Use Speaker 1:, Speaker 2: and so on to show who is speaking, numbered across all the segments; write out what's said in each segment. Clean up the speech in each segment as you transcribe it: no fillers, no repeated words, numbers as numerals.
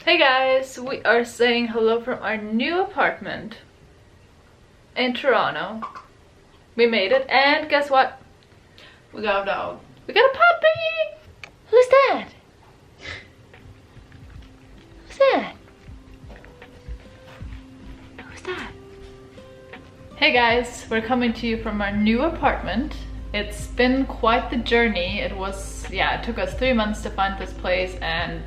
Speaker 1: Hey guys, we are saying hello from our new apartment in Toronto. We made it, and guess what?
Speaker 2: We got a dog.
Speaker 1: We got a puppy! Who's that? Who's that? Who's that? Hey guys, we're coming to you from our new apartment. It's been quite the journey. It took us 3 months to find this place, and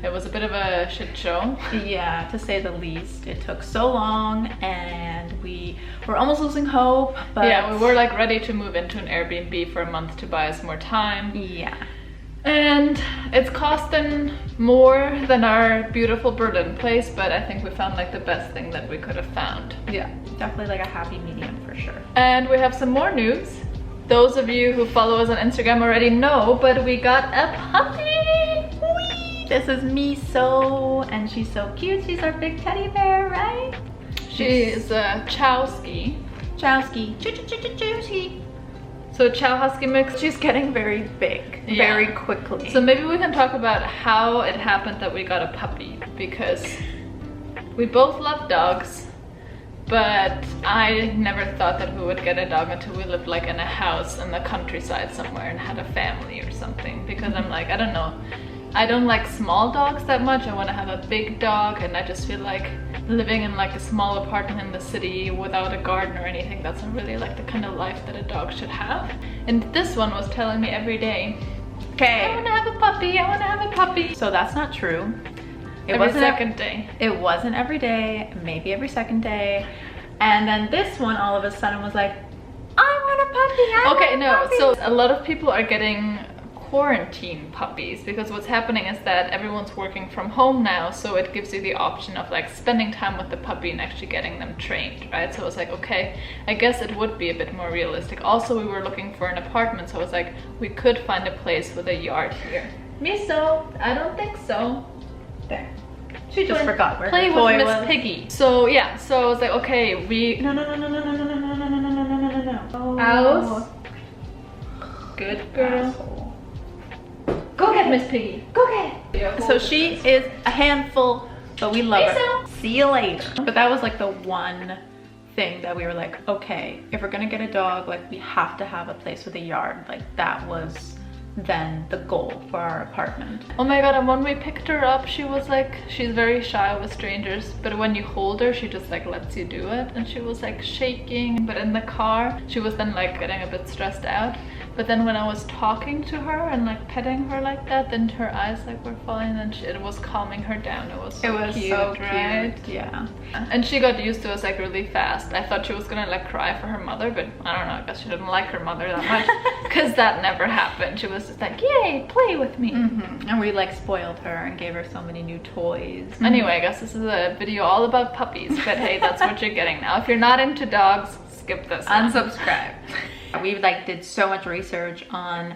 Speaker 1: it was a bit of a shit show.
Speaker 2: Yeah, to say the least. It took so long and we were almost losing hope, but
Speaker 1: yeah, we were like ready to move into an Airbnb for a month to buy us more time.
Speaker 2: Yeah.
Speaker 1: And it's costing more than our beautiful Berlin place, but I think we found like the best thing that we could have found.
Speaker 2: Yeah, definitely like a happy medium for sure.
Speaker 1: And we have some more news. Those of you who follow us on Instagram already know, but we got a puppy!
Speaker 2: Whee! This is Miso, and she's so cute. She's our big teddy bear, right?
Speaker 1: She is a Chowski.
Speaker 2: Chowski. Chowski.
Speaker 1: So Chow Husky mix.
Speaker 2: She's getting very big, very quickly.
Speaker 1: So maybe we can talk about how it happened that we got a puppy, because we both love dogs, but I never thought that we would get a dog until we lived like in a house in the countryside somewhere and had a family or something, because I'm like, I don't know, I don't like small dogs that much. I want to have a big dog, and I just feel like living in like a small apartment in the city without a garden or anything, that's not really like the kind of life that a dog should have. And this one was telling me every day,
Speaker 2: okay,
Speaker 1: I want to have a puppy, I want to have a puppy.
Speaker 2: So that's not true.
Speaker 1: Every second day.
Speaker 2: It wasn't every day, maybe every second day. And then this one all of a sudden was like, I want a puppy, I want a puppy.
Speaker 1: So a lot of people are getting quarantine puppies, because what's happening is that everyone's working from home now, so it gives you the option of like spending time with the puppy and actually getting them trained, right? So I was like, okay, I guess it would be a bit more realistic. Also, we were looking for an apartment, so I was like, we could find a place with a yard here. Miso, I don't think so.
Speaker 2: There. She just forgot where
Speaker 1: play
Speaker 2: her toy
Speaker 1: with Miss
Speaker 2: was.
Speaker 1: Piggy. So yeah, so I was like, okay,
Speaker 2: No.
Speaker 1: Alice. Good girl.
Speaker 2: Asshole.
Speaker 1: Go get Miss Piggy. Go get it.
Speaker 2: So she is a handful, but we love her. See you later. But that was like the one thing that we were like, okay, if we're gonna get a dog, like we have to have a place with a yard. Like that was then the goal for our apartment.
Speaker 1: Oh my god, and when we picked her up, she was like, she's very shy with strangers, but when you hold her, she just like lets you do it, and she was like shaking. But in the car, she was then like getting a bit stressed out. But then when I was talking to her and like petting her like that, then her eyes like were falling, and it was calming her down. It was so cute, right?
Speaker 2: Yeah.
Speaker 1: And she got used to us like really fast. I thought she was gonna like cry for her mother, but I don't know, I guess she didn't like her mother that much, because that never happened. She was just like, yay, play with me.
Speaker 2: And we like spoiled her and gave her so many new toys.
Speaker 1: Anyway, I guess this is a video all about puppies, but hey, that's what you're getting now. If you're not into dogs, skip this.
Speaker 2: Unsubscribe. We like did so much research on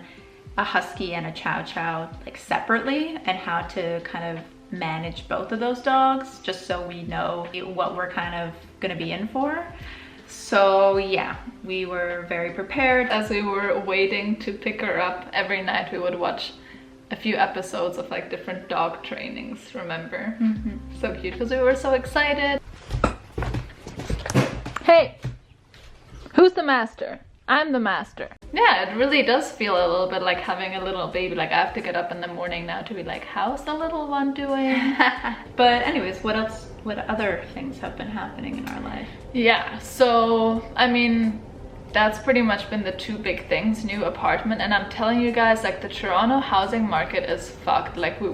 Speaker 2: a husky and a chow chow like separately, and how to kind of manage both of those dogs, just so we know what we're kind of gonna be in for. So yeah, we were very prepared.
Speaker 1: As we were waiting to pick her up, every night we would watch a few episodes of like different dog trainings, remember? So cute, because we were so excited. Hey, who's the master? I'm the master. Yeah, it really does feel a little bit like having a little baby. Like I have to get up in the morning now to be like, how's the little one doing?
Speaker 2: But anyways, what other things have been happening in our life?
Speaker 1: Yeah, so I mean, that's pretty much been the two big things. New apartment, and I'm telling you guys, like the Toronto housing market is fucked. Like we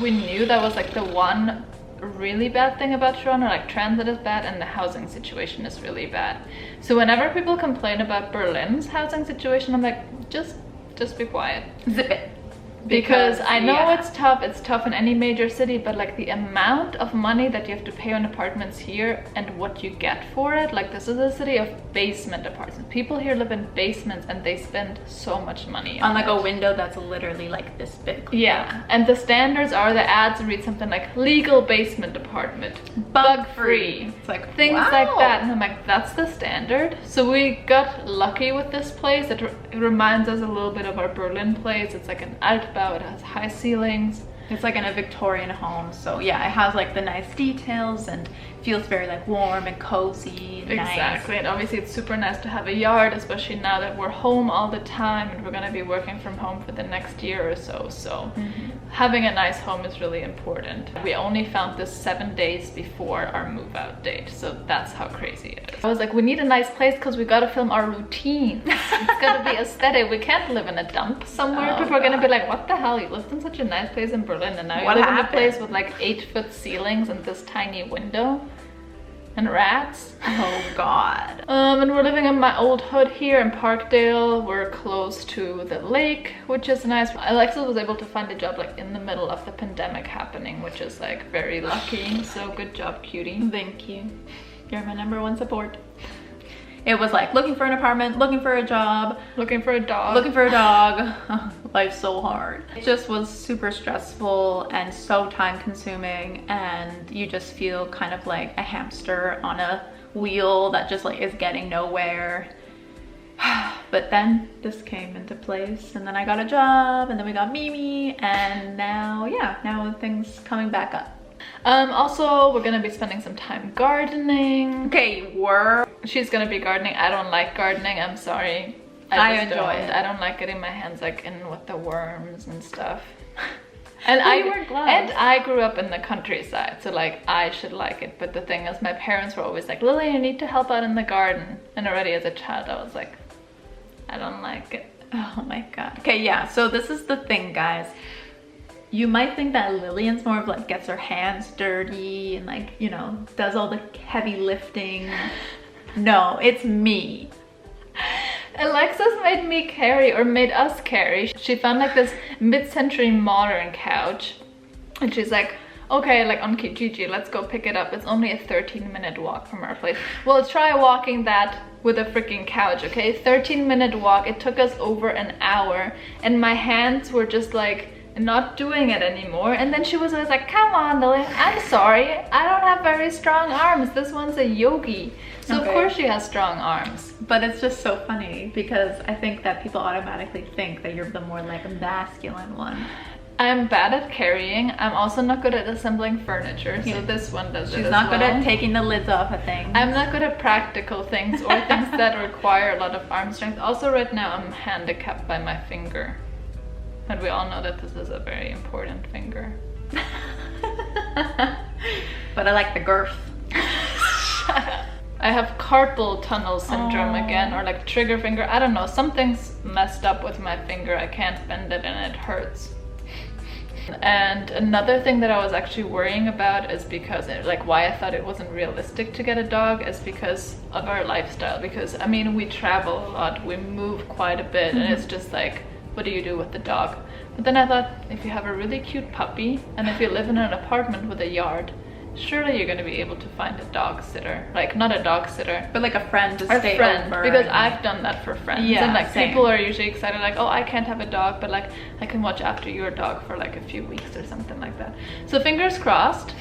Speaker 1: knew that was like the one really bad thing about Toronto. Like transit is bad and the housing situation is really bad. So whenever people complain about Berlin's housing situation, I'm like, just be quiet.
Speaker 2: Zip it.
Speaker 1: Because I know it's tough in any major city, but like the amount of money that you have to pay on apartments here and what you get for it, like this is a city of basement apartments. People here live in basements and they spend so much money
Speaker 2: on like a window that's literally like this big.
Speaker 1: Yeah, and the standards are, the ads read something like legal basement apartment, bug free. It's like things like that, and I'm like, that's the standard. So we got lucky with this place. It reminds us a little bit of our Berlin place. It's like an Altbau, it has high ceilings.
Speaker 2: It's like in a Victorian home, so yeah, it has like the nice details and feels very like warm and cozy and
Speaker 1: Exactly,
Speaker 2: nice.
Speaker 1: and obviously it's super nice to have a yard, especially now that we're home all the time and we're gonna be working from home for the next year or so. So having a nice home is really important. We only found this 7 days before our move out date, so that's how crazy it is. I was like, we need a nice place because we gotta film our routines. It's gotta be aesthetic. We can't live in a dump somewhere. People are gonna be like, what the hell, you lived in such a nice place in Berlin and now you live in a place with like 8-foot ceilings and this tiny window and rats.
Speaker 2: Oh god.
Speaker 1: And we're living in my old hood here in Parkdale. We're close to the lake, which is nice. Alexis was able to find a job like in the middle of the pandemic happening, which is like very lucky. So good job, cutie.
Speaker 2: Thank you. You're my #1 support. It was like looking for an apartment, looking for a job,
Speaker 1: looking for a dog.
Speaker 2: Looking for a dog. Life's so hard. It just was super stressful and so time consuming, and you just feel kind of like a hamster on a wheel that just like is getting nowhere. But then this came into place, and then I got a job, and then we got Mimi, and now, yeah, now things coming back up.
Speaker 1: Also, we're gonna be spending some time gardening.
Speaker 2: Okay,
Speaker 1: she's gonna be gardening. I don't like gardening, I'm sorry.
Speaker 2: I enjoy it.
Speaker 1: I don't like getting my hands like in with the worms and stuff. And
Speaker 2: you wear gloves.
Speaker 1: And I grew up in the countryside, so like I should like it. But the thing is, my parents were always like, Lily, you need to help out in the garden. And already as a child, I was like, I don't like it.
Speaker 2: Oh my god. Okay, yeah, so this is the thing, guys. You might think that Lilian's more of like gets her hands dirty and like, you know, does all the heavy lifting. No, it's me.
Speaker 1: Alexis made us carry. She found like this mid-century modern couch and she's like, okay, like on Kijiji, let's go pick it up. It's only a 13-minute walk from our place. Well, try walking that with a freaking couch, okay? 13-minute walk. It took us over an hour and my hands were just like not doing it anymore. And then she was always like, come on, Lily, I'm sorry, I don't have very strong arms. This one's a yogi. So
Speaker 2: okay.
Speaker 1: Of course she has strong arms.
Speaker 2: But it's just so funny because I think that people automatically think that you're the more like masculine one.
Speaker 1: I'm bad at carrying. I'm also not good at assembling furniture, so this one does it.
Speaker 2: She's not good at taking the lids off of things.
Speaker 1: I'm not good at practical things or things that require a lot of arm strength. Also right now I'm handicapped by my finger. And we all know that this is a very important finger.
Speaker 2: But I like the girth.
Speaker 1: Shut up. I have carpal tunnel syndrome again, or like trigger finger. I don't know, something's messed up with my finger. I can't bend it and it hurts. And another thing that I was actually worrying about is because like why I thought it wasn't realistic to get a dog is because of our lifestyle. Because I mean, we travel a lot, we move quite a bit, and it's just like, what do you do with the dog? But then I thought, if you have a really cute puppy and if you live in an apartment with a yard, surely you're going to be able to find a dog sitter. Like, not a dog sitter,
Speaker 2: but like a friend to stay over.
Speaker 1: Because I've done that for friends.
Speaker 2: Yeah,
Speaker 1: and like
Speaker 2: same.
Speaker 1: People are usually excited like, oh, I can't have a dog, but like I can watch after your dog for like a few weeks or something like that. So fingers crossed.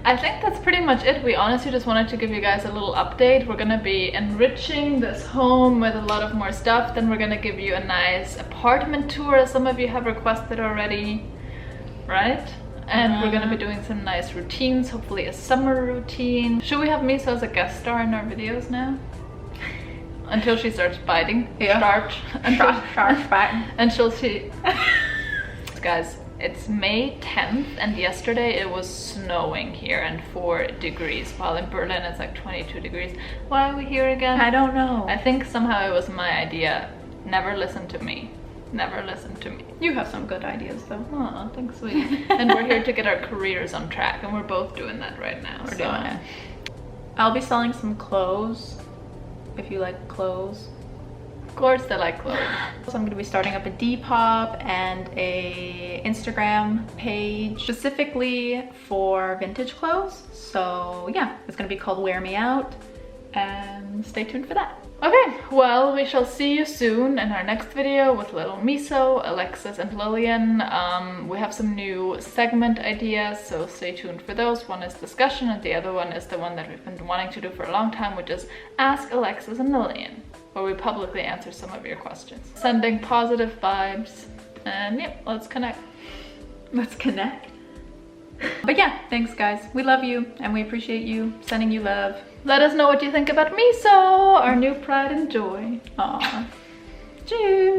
Speaker 1: I think that's pretty much it. We honestly just wanted to give you guys a little update. We're gonna be enriching this home with a lot of more stuff. Then we're gonna give you a nice apartment tour, as some of you have requested already, right? And we're gonna be doing some nice routines, hopefully a summer routine. Should we have Miso as a guest star in our videos now? Until she starts biting.
Speaker 2: Yeah.
Speaker 1: Starts biting. Until she... Guys, it's May 10th and yesterday it was snowing here and 4 degrees, while in Berlin it's like 22 degrees. Why are we here again?
Speaker 2: I don't know.
Speaker 1: I think somehow it was my idea. Never listen to me. Never listen to me.
Speaker 2: You have some good ideas though.
Speaker 1: Oh, thanks, sweetie. And we're here to get our careers on track, and we're both doing that right now.
Speaker 2: We're doing it. I'll be selling some clothes, if you like clothes.
Speaker 1: Of course they like clothes.
Speaker 2: So I'm going to be starting up a Depop and a Instagram page specifically for vintage clothes. So yeah, it's going to be called Wear Me Out, and stay tuned for that.
Speaker 1: Okay, well, we shall see you soon in our next video with little Miso, Alexis, and Lilian. We have some new segment ideas, so stay tuned for those. One is discussion, and the other one is the one that we've been wanting to do for a long time, which is Ask Alexis and Lilian, where we publicly answer some of your questions. Sending positive vibes, and yeah, let's connect.
Speaker 2: Let's connect. But yeah, thanks guys. We love you and we appreciate you, sending you love.
Speaker 1: Let us know what you think about Miso, our new pride and joy.
Speaker 2: Aw. Cheers.